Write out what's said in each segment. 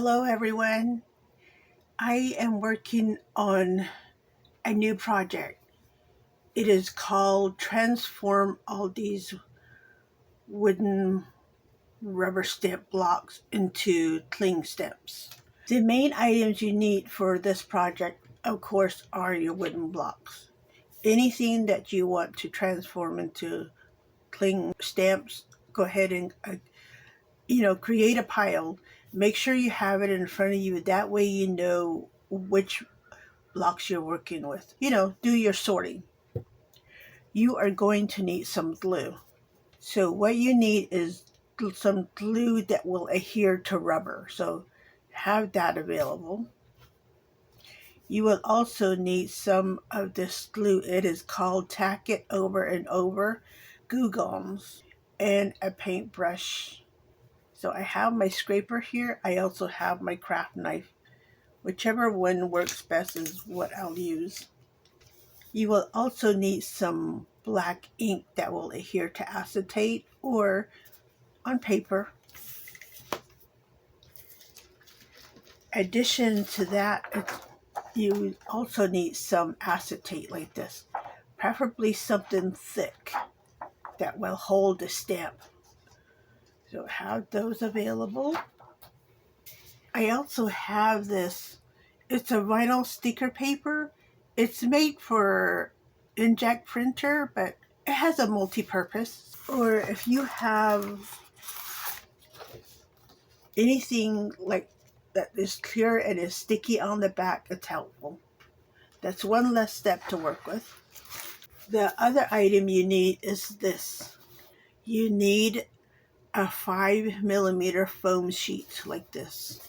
Hello everyone. I am working on a new project. It is called Transform All These Wooden Rubber Stamp Blocks into Cling Stamps. The main items you need for this project, of course, are your wooden blocks. Anything that you want to transform into cling stamps, go ahead and create a pile. Make sure you have it in front of you. That way you know which blocks you're working with. Do your sorting. You are going to need some glue. So what you need is some glue that will adhere to rubber. So have that available. You will also need some of this glue. It is called Tack It Over and Over Glue Gums and a paintbrush. So I have my scraper here. I also have my craft knife. Whichever one works best is what I'll use. You will also need some black ink that will adhere to acetate or on paper. Addition to that, you also need some acetate like this, preferably something thick that will hold the stamp. So have those available. I also have this. It's a vinyl sticker paper. It's made for inkjet printer, but it has a multi-purpose. Or if you have anything like that is clear and is sticky on the back, it's helpful. That's one less step to work with. The other item you need is this. You need a 5mm foam sheet like this.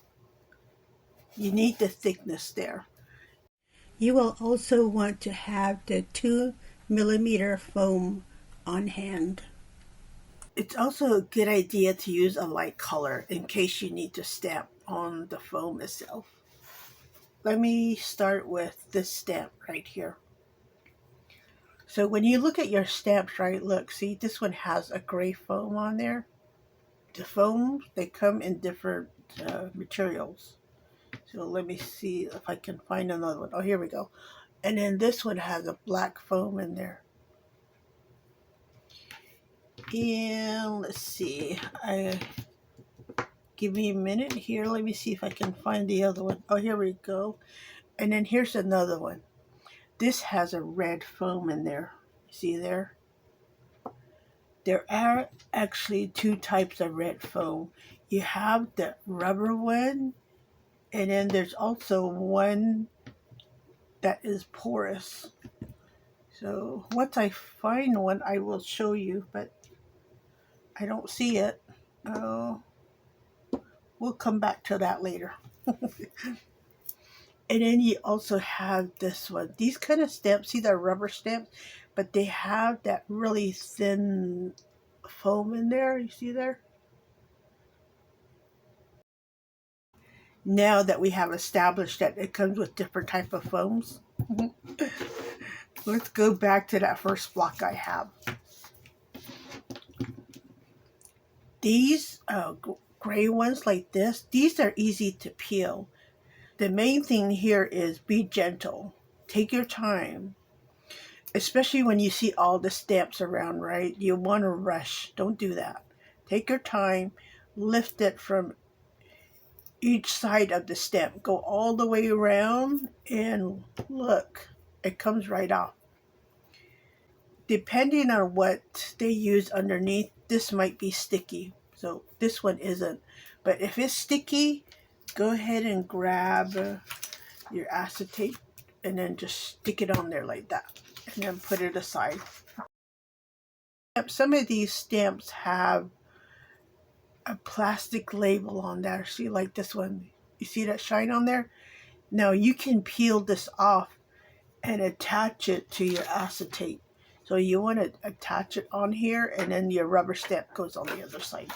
You need the thickness there. You will also want to have the 2mm foam on hand. It's also a good idea to use a light color in case you need to stamp on the foam itself. Let me start with this stamp right here. So when you look at your stamps, right, look, see, this one has a gray foam on there. The foams, they come in different materials. So let me see if I can find another one. Oh, here we go. And then this one has a black foam in there. And let's see. Give me a minute here. Let me see if I can find the other one. Oh, here we go. And then here's another one. This has a red foam in there. See there? There are actually two types of red foam. You have the rubber one, and then there's also one that is porous. So once I find one, I will show you, but I don't see it. Oh, we'll come back to that later. And then you also have this one. These kind of stamps, see, they're rubber stamps, but they have that really thin foam in there. You see there? Now that we have established that it comes with different type of foams, let's go back to that first block I have. These gray ones like this, these are easy to peel. The main thing here is be gentle. Take your time. Especially when you see all the stamps around, right? You want to rush. Don't do that. Take your time. Lift it from each side of the stamp. Go all the way around and look. It comes right off. Depending on what they use underneath, this might be sticky. So this one isn't. But if it's sticky, go ahead and grab your acetate and then just stick it on there like that. And then put it aside. Some of these stamps have a plastic label on there. See, like this one. You see that shine on there? Now you can peel this off and attach it to your acetate. So you want to attach it on here, and then your rubber stamp goes on the other side.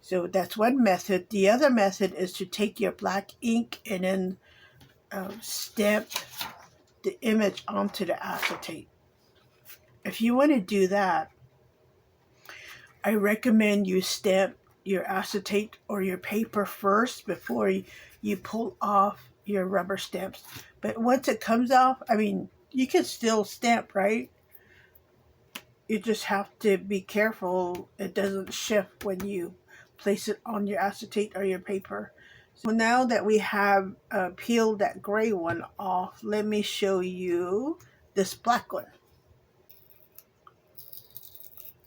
So that's one method. The other method is to take your black ink and then stamp the image onto the acetate. If you want to do that, I recommend you stamp your acetate or your paper first before you pull off your rubber stamps. But once it comes off, I mean, you can still stamp, right? You just have to be careful it doesn't shift when you place it on your acetate or your paper. So now that we have peeled that gray one off, let me show you this black one.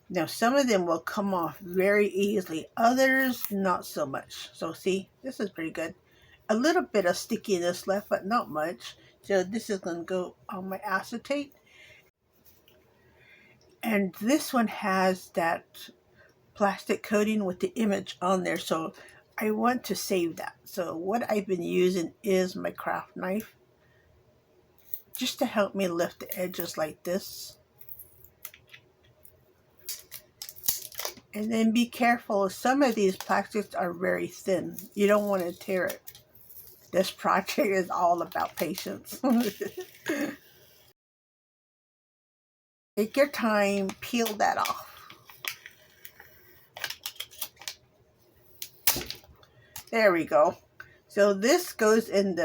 Now some of them will come off very easily, others not so much. So see, this is pretty good. A little bit of stickiness left, but not much. So this is going to go on my acetate. And this one has that plastic coating with the image on there, so I want to save that. So what I've been using is my craft knife just to help me lift the edges like this. And then be careful, some of these plastics are very thin. You don't want to tear it. This project is all about patience. Take your time, peel that off. There we go. So this goes in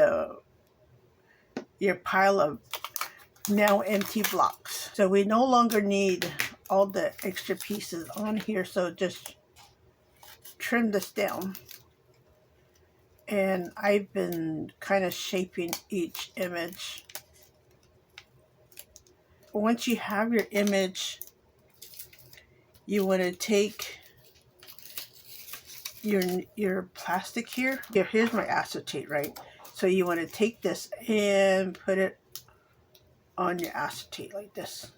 your pile of now empty blocks. So we no longer need all the extra pieces on here, so just trim this down. And I've been kind of shaping each image. Once you have your image, you want to take your plastic here. Here's my acetate, right? So you want to take this and put it on your acetate like this.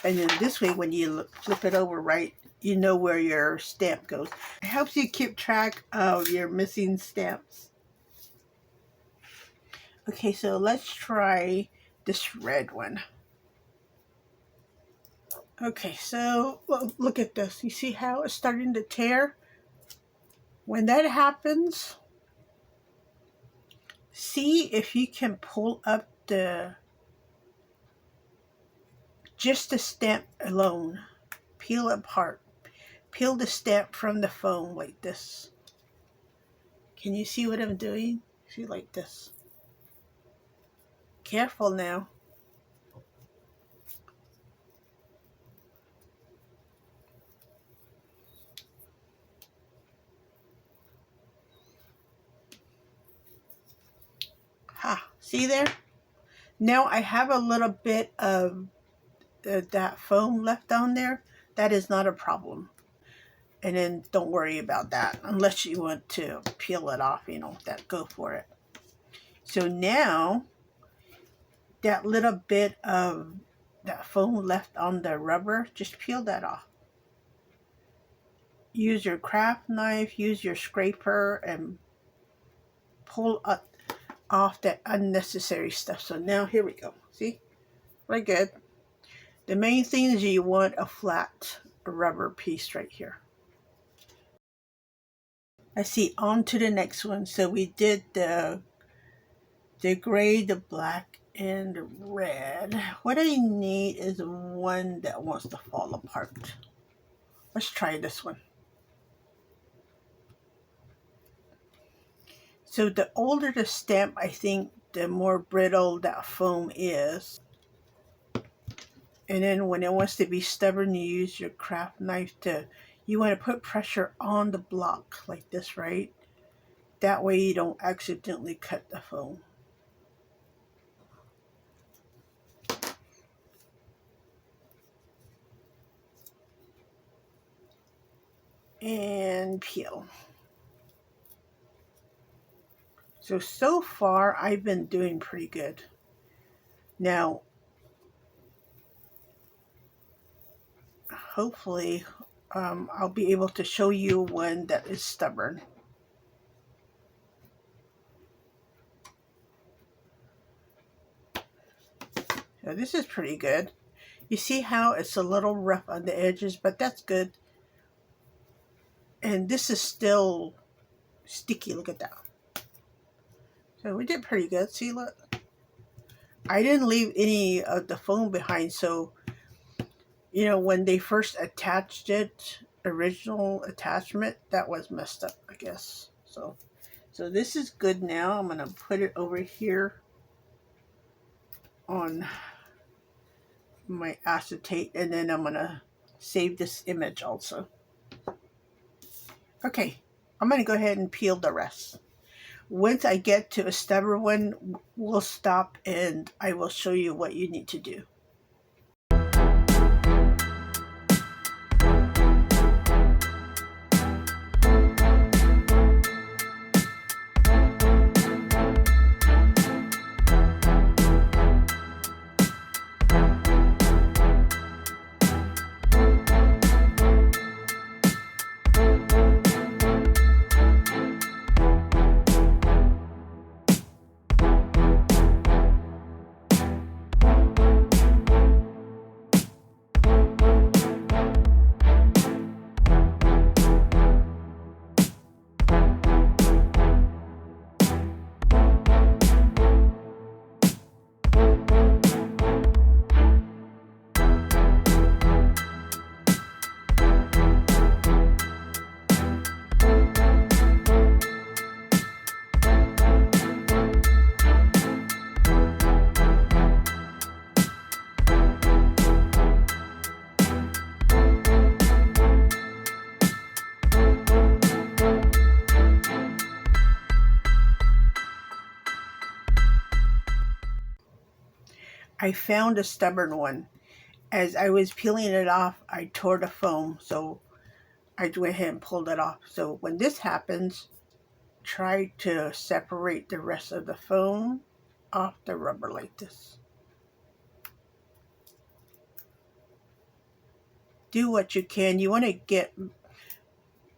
And then this way, when you flip it over, right, you know where your stamp goes. It helps you keep track of your missing stamps. Okay, so let's try this red one. Okay, so look at this. You see how it's starting to tear? When that happens, see if you can pull up just the stamp alone. Peel it apart. Peel the stamp from the foam like this. Can you see what I'm doing? See, like this. Careful now. Ha, see there? Now I have a little bit of that foam left on there. That is not a problem. And then don't worry about that unless you want to peel it off, you know, go for it. So now that little bit of that foam left on the rubber, just peel that off. Use your craft knife, use your scraper, and pull off that unnecessary stuff. So now here we go. See? We're good. The main thing is you want a flat rubber piece right here. I see, on to the next one. So we did the gray, the black, and the red. What I need is one that wants to fall apart. Let's try this one. So the older the stamp, I think the more brittle that foam is. And then when it wants to be stubborn, you use your craft knife you want to put pressure on the block like this, right? That way you don't accidentally cut the foam. And peel. So far I've been doing pretty good. Now, hopefully I'll be able to show you one that is stubborn. So this is pretty good. You see how it's a little rough on the edges, but that's good. And this is still sticky. Look at that. So we did pretty good. See, look. I didn't leave any of the foam behind, so you know, when they first attached it, original attachment that was messed up, I guess. So this is good now. I'm going to put it over here on my acetate, and then I'm going to save this image also. Okay, I'm going to go ahead and peel the rest. Once I get to a stubborn one, we'll stop and I will show you what you need to do. I found a stubborn one. As I was peeling it off, I tore the foam, so I went ahead and pulled it off. So when this happens, try to separate the rest of the foam off the rubber like this. Do what you can. You want to get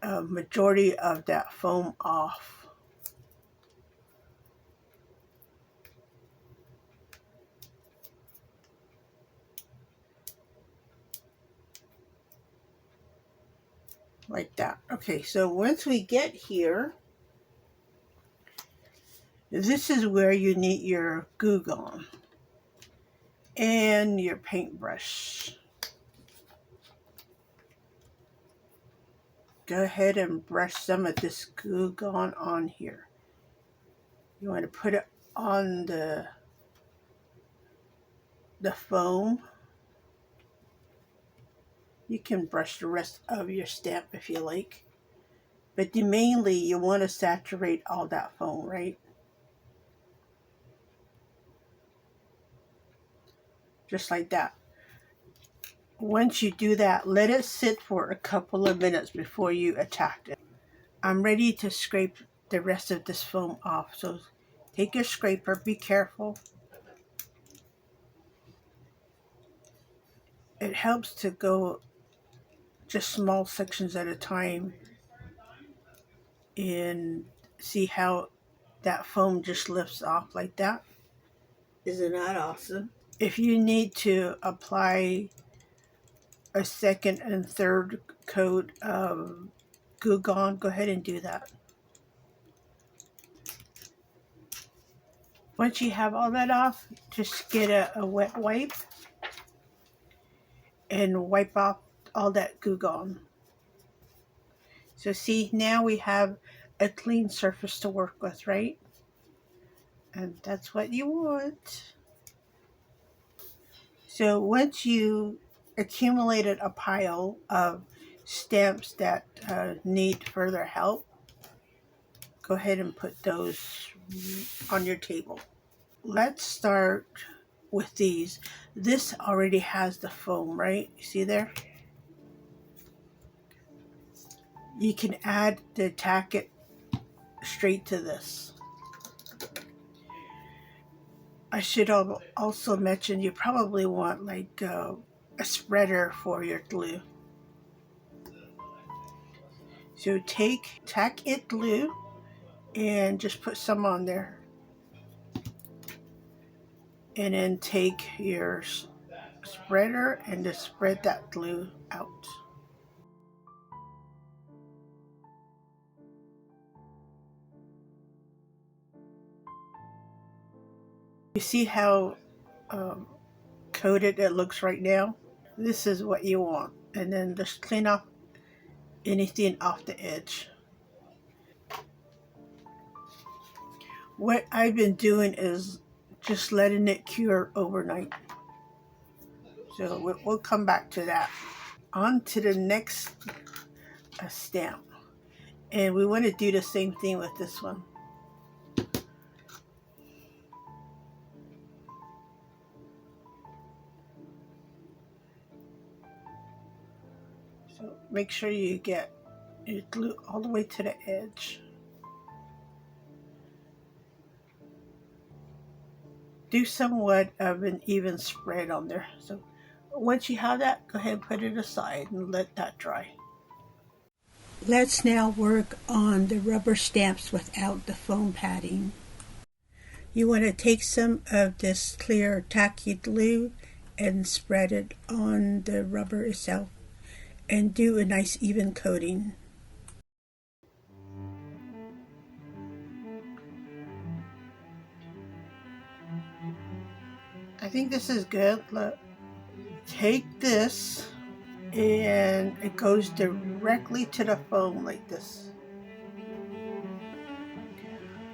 a majority of that foam off. Like that. Okay, so once we get here, this is where you need your glue gun and your paintbrush. Go ahead and brush some of this glue gun on here. You want to put it on the foam. You can brush the rest of your stamp if you like. But mainly you want to saturate all that foam, right? Just like that. Once you do that, let it sit for a couple of minutes before you attack it. I'm ready to scrape the rest of this foam off. So take your scraper, be careful. It helps to go just small sections at a time and see how that foam just lifts off like that. Isn't that awesome? If you need to apply a second and third coat of glue gun, go ahead and do that. Once you have all that off, just get a wet wipe and wipe off all that glue gun. So see, now we have a clean surface to work with, right? And that's what you want. So once you accumulated a pile of stamps that need further help, go ahead and put those on your table. Let's start with these. This already has the foam, right? You see there? You can add the tack-it straight to this. I should also mention you probably want like a spreader for your glue. So take tack-it glue and just put some on there. And then take your spreader and just spread that glue out. You see how coated it looks right now? This is what you want. And then just clean off anything off the edge. What I've been doing is just letting it cure overnight. So we'll come back to that. On to the next stamp. And we want to do the same thing with this one. So make sure you get your glue all the way to the edge. Do somewhat of an even spread on there. So once you have that, go ahead and put it aside and let that dry. Let's now work on the rubber stamps without the foam padding. You want to take some of this clear tacky glue and spread it on the rubber itself and do a nice even coating. I think this is good. Look, take this and it goes directly to the foam like this.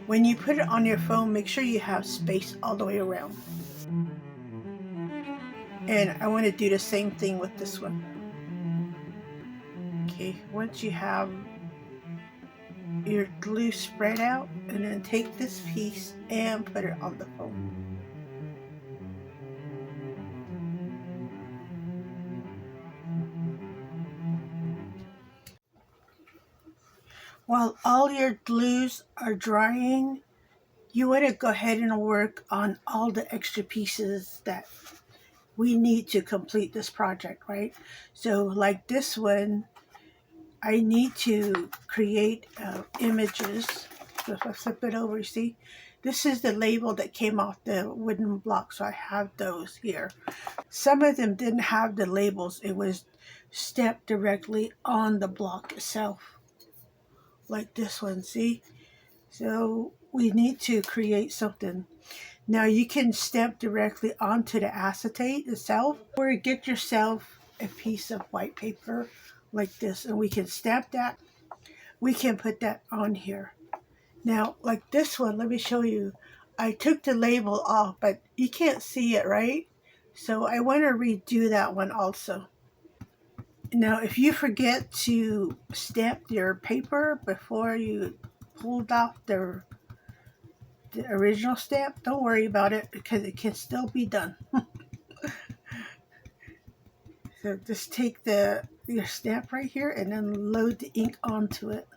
When you put it on your foam, make sure you have space all the way around. And I want to do the same thing with this one. Okay, once you have your glue spread out, and then take this piece and put it on the foam. While all your glues are drying, you want to go ahead and work on all the extra pieces that we need to complete this project, right? So like this one, I need to create images. So if I flip it over, you see, this is the label that came off the wooden block, so I have those here. Some of them didn't have the labels. It was stamped directly on the block itself, like this one, see? So we need to create something. Now you can stamp directly onto the acetate itself, or get yourself a piece of white paper like this, and we can stamp that. We can put that on here. Now, like this one, let me show you. I took the label off, but you can't see it, right? So I want to redo that one also. Now, if you forget to stamp your paper before you pulled off the original stamp, don't worry about it because it can still be done. So just take your stamp right here and then load the ink onto it.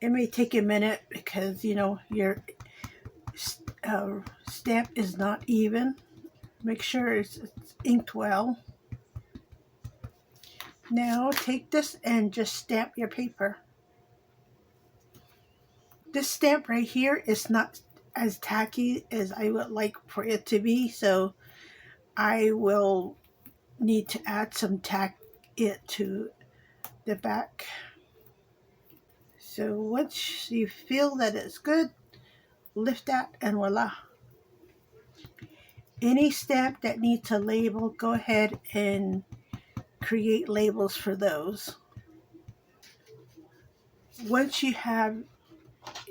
It may take a minute because, you know, your stamp is not even. Make sure it's inked well. Now take this and just stamp your paper. This stamp right here is not as tacky as I would like for it to be, so I will need to add some tack it to the back. So once you feel that it's good, lift that and voila. Any stamp that needs a label, go ahead and create labels for those. Once you have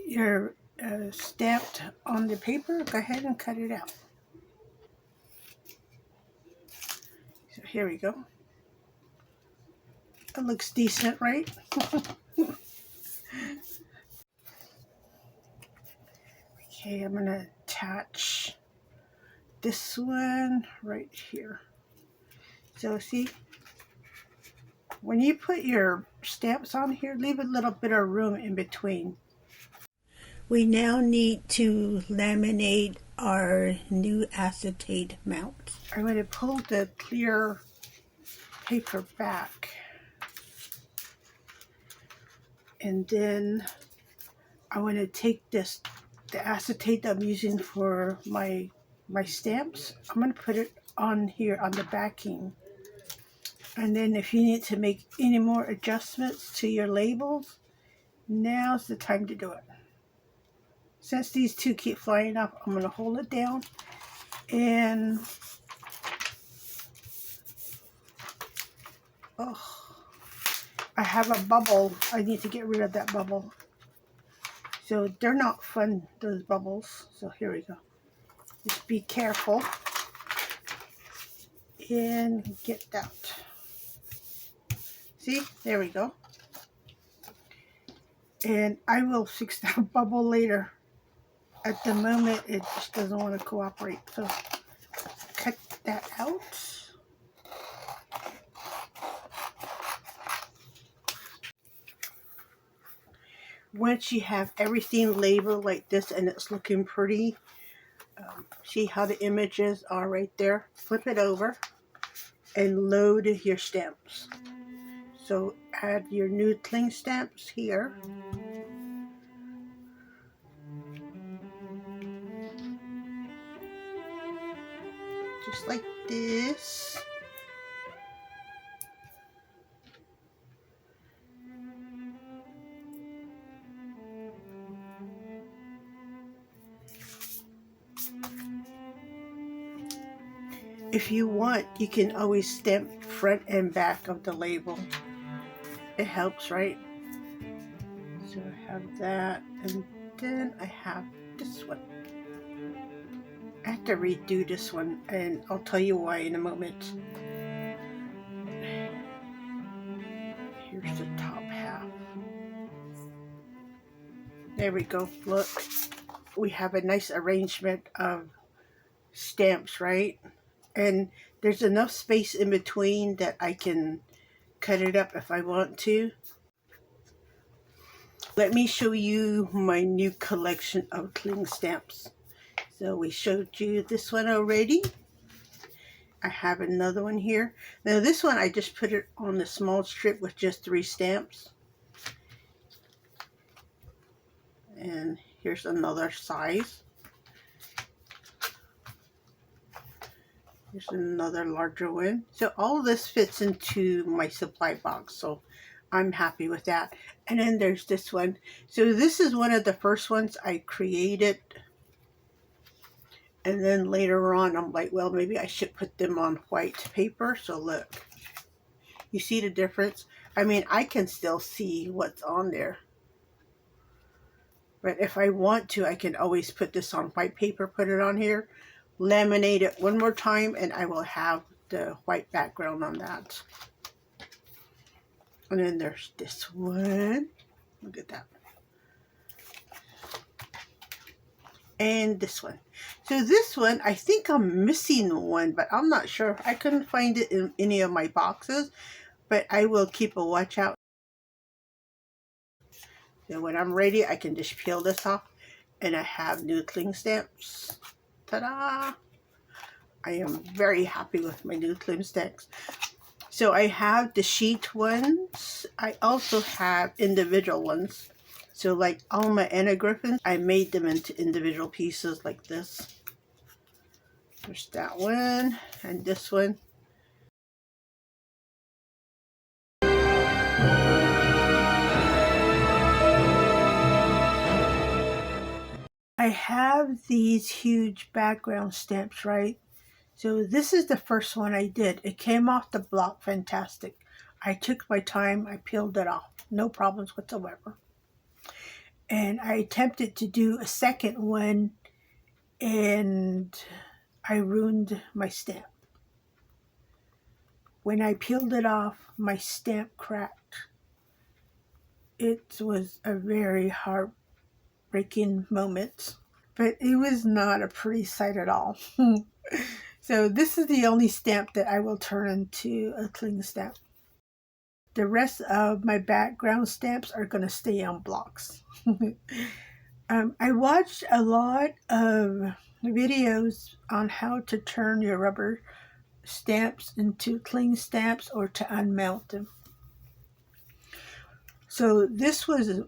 your stamped on the paper, go ahead and cut it out. So here we go. It looks decent, right? Okay, I'm going to attach this one right here. So see, when you put your stamps on here, leave a little bit of room in between. We now need to laminate our new acetate mount. I'm going to pull the clear paper back. And then I want to take the acetate that I'm using for my stamps. I'm going to put it on here on the backing. And then if you need to make any more adjustments to your labels, now's the time to do it. Since these two keep flying up, I'm going to hold it down and Oh, I have a bubble. I need to get rid of that bubble. So they're not fun, those bubbles. So here we go. Just be careful and get that. See, there we go. And I will fix that bubble later. At the moment, it just doesn't want to cooperate. So cut that out. Once you have everything labeled like this and it's looking pretty, see how the images are right there? Flip it over and load your stamps. So add your new cling stamps here. Just like this. If you want, you can always stamp front and back of the label. It helps, right? So I have that, and then I have this one. I have to redo this one, and I'll tell you why in a moment. Here's the top half. There we go. Look, we have a nice arrangement of stamps, right? And there's enough space in between that I can cut it up if I want to. Let me show you my new collection of cling stamps. So we showed you this one already. I have another one here. Now this one I just put it on the small strip with just 3 stamps. And here's another size. Here's another larger one. So all of this fits into my supply box. So I'm happy with that. And then there's this one. So this is one of the first ones I created. And then later on, I'm like, well, maybe I should put them on white paper. So look, you see the difference? I mean, I can still see what's on there. But if I want to, I can always put this on white paper, put it on here, laminate it one more time, and I will have the white background on that. And then there's this one. Look at that. And this one. So this one, I think I'm missing one, but I'm not sure. I couldn't find it in any of my boxes, but I will keep a watch out. So when I'm ready, I can just peel this off, and I have new cling stamps. Ta-da! I am very happy with my new cling stamps. So I have the sheet ones. I also have individual ones. So like all my anagrams, I made them into individual pieces like this. There's that one and this one. I have these huge background stamps, right? So this is the first one I did. It came off the block fantastic. I took my time, I peeled it off. No problems whatsoever. And I attempted to do a second one and I ruined my stamp. When I peeled it off, my stamp cracked. It was a very heartbreaking moment, but it was not a pretty sight at all. So this is the only stamp that I will turn into a cling stamp. The rest of my background stamps are going to stay on blocks. I watched a lot of videos on how to turn your rubber stamps into cling stamps or to unmount them. So this was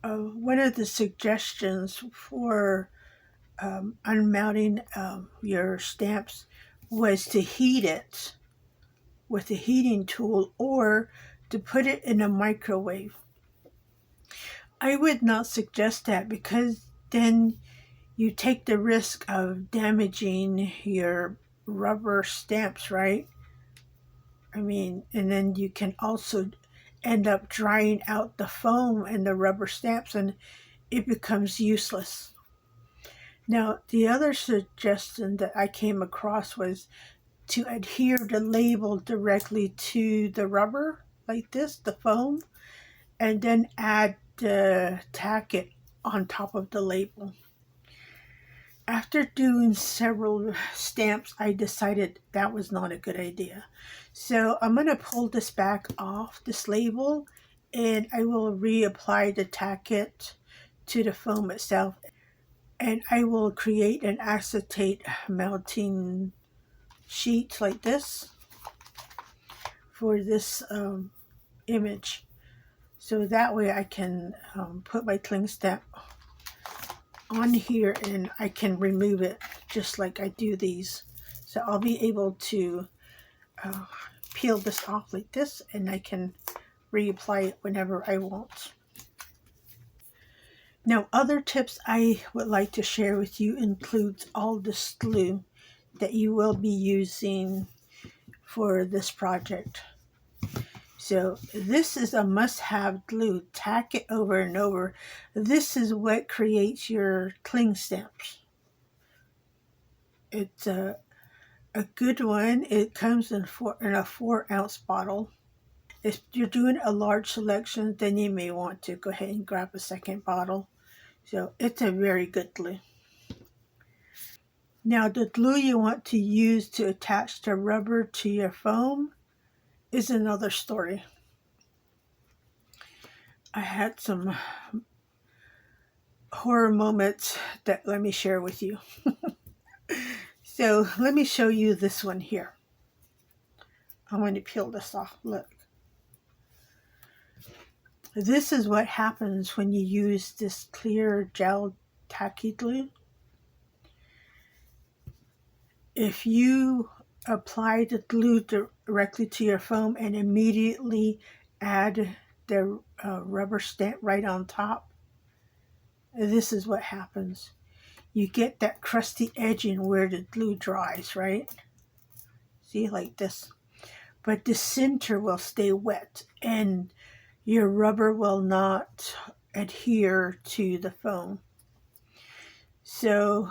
one of the suggestions for unmounting your stamps was to heat it with a heating tool or to put it in a microwave. I would not suggest that because then you take the risk of damaging your rubber stamps, right? I mean, and then you can also end up drying out the foam and the rubber stamps, and it becomes useless. Now, the other suggestion that I came across was to adhere the label directly to the rubber, like this, the foam, and then tack it on top of the label. After doing several stamps, I decided that was not a good idea. So I'm going to pull this back off this label, and I will reapply the tacket to the foam itself, and I will create an acetate melting sheet like this for this image. So that way I can put my cling stamp on here and I can remove it just like I do these. So I'll be able to peel this off like this, and I can reapply it whenever I want. Now, other tips I would like to share with you includes all the glue that you will be using for this project. So this is a must-have glue. Tack it over and over. This is what creates your cling stamps. It's a good one. It comes in a 4-ounce bottle. If you're doing a large selection, then you may want to go ahead and grab a second bottle. So it's a very good glue. Now, the glue you want to use to attach the rubber to your foam is another story. I had some horror moments that let me share with you. So let me show you this one here. I'm going to peel this off. Look. This is what happens when you use this clear gel tacky glue. If you apply the glue directly to your foam and immediately add the rubber stamp right on top, this is what happens. You get that crusty edging where the glue dries, right? See, like this. But the center will stay wet and your rubber will not adhere to the foam. So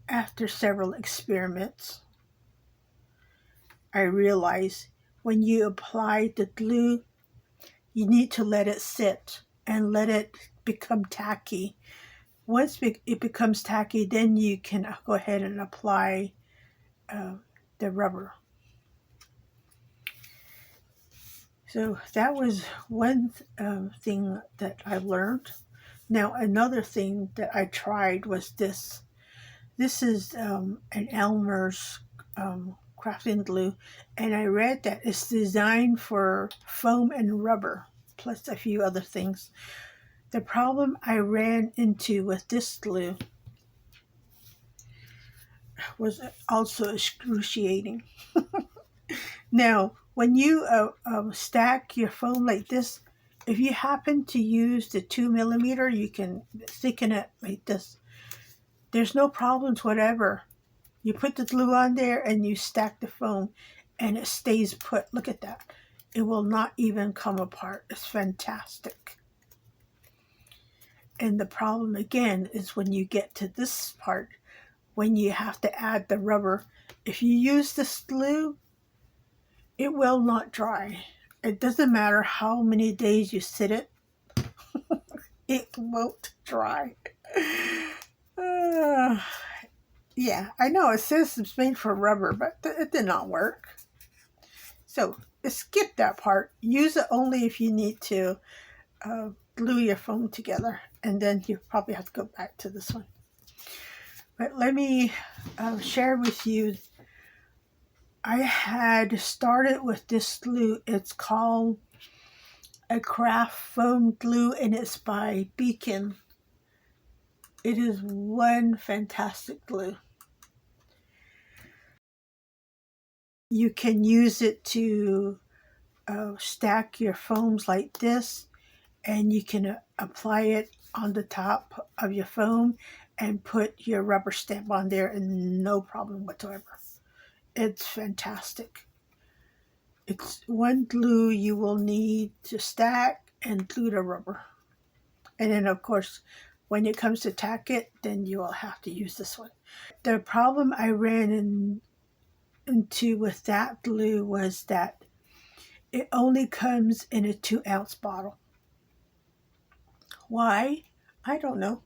after several experiments, I realized when you apply the glue, you need to let it sit and let it become tacky. Once it becomes tacky, then you can go ahead and apply the rubber. So that was one thing that I learned. Now, another thing that I tried was this. This is an Elmer's crafting glue, and I read that it's designed for foam and rubber, plus a few other things. The problem I ran into with this glue was also excruciating. Now, when you stack your foam like this, if you happen to use the 2mm, you can thicken it like this. There's no problems whatever. You put the glue on there and you stack the foam and it stays put. Look at that. It will not even come apart. It's fantastic. And the problem again is when you get to this part, when you have to add the rubber. If you use this glue, it will not dry. It doesn't matter how many days you sit it, it won't dry. Yeah, I know it says it's made for rubber, but it did not work. So skip that part. Use it only if you need to glue your foam together, and then you probably have to go back to this one. But let me share with you. I had started with this glue. It's called a craft foam glue, and it's by Beacon. It is one fantastic glue. You can use it to stack your foams like this, and you can apply it on the top of your foam and put your rubber stamp on there and no problem whatsoever. It's fantastic. It's one glue you will need to stack and glue the rubber. And then of course, when it comes to tack it, then you will have to use this one. The problem I ran into with that glue was that it only comes in a 2-ounce bottle. Why? I don't know.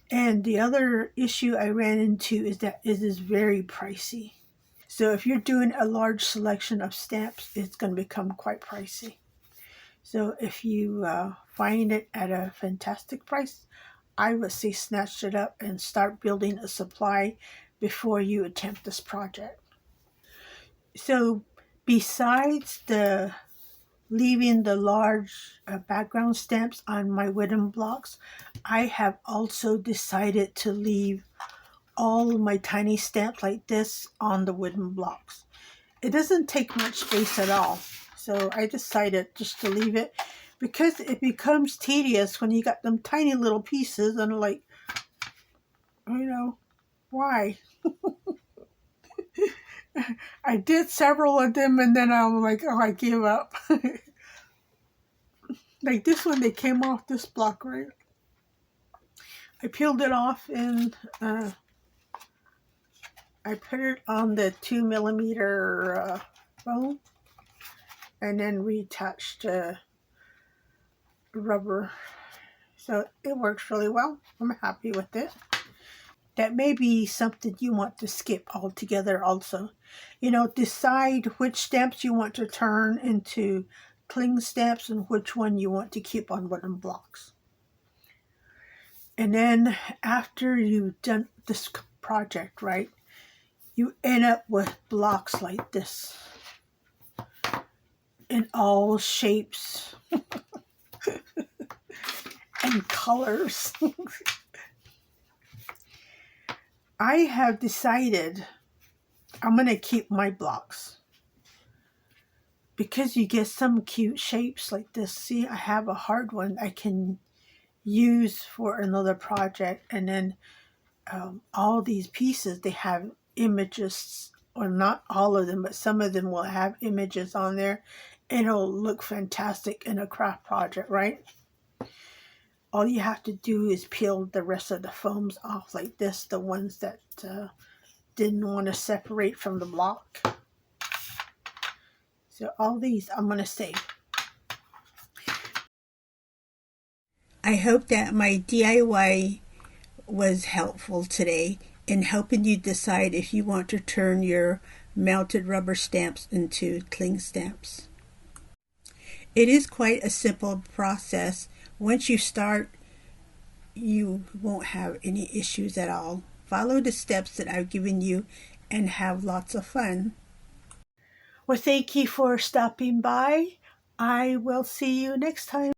And the other issue I ran into is that it is very pricey. So if you're doing a large selection of stamps, it's going to become quite pricey. So if you find it at a fantastic price, I would say snatch it up and start building a supply before you attempt this project. So besides the leaving the large background stamps on my wooden blocks, I have also decided to leave all of my tiny stamps like this on the wooden blocks. It doesn't take much space at all, so I decided just to leave it because it becomes tedious when you got them tiny little pieces and like, why? I did several of them and then I was like, oh, I gave up. Like this one, they came off this block, right? I peeled it off and I put it on the 2mm foam and then reattached rubber. So it works really well. I'm happy with it. That may be something you want to skip altogether also. Decide which stamps you want to turn into cling stamps and which one you want to keep on wooden blocks. And then after you've done this project, right, you end up with blocks like this in all shapes and colors. I have decided I'm going to keep my blocks because you get some cute shapes like this. See, I have a hard one I can use for another project, and then all these pieces, they have images, or not all of them, but some of them will have images on there. It'll look fantastic in a craft project, right? All you have to do is peel the rest of the foams off like this, the ones that didn't want to separate from the block. So all these I'm going to save. I hope that my DIY was helpful today in helping you decide if you want to turn your melted rubber stamps into cling stamps. It is quite a simple process. Once you start, you won't have any issues at all. Follow the steps that I've given you and have lots of fun. Well, thank you for stopping by. I will see you next time.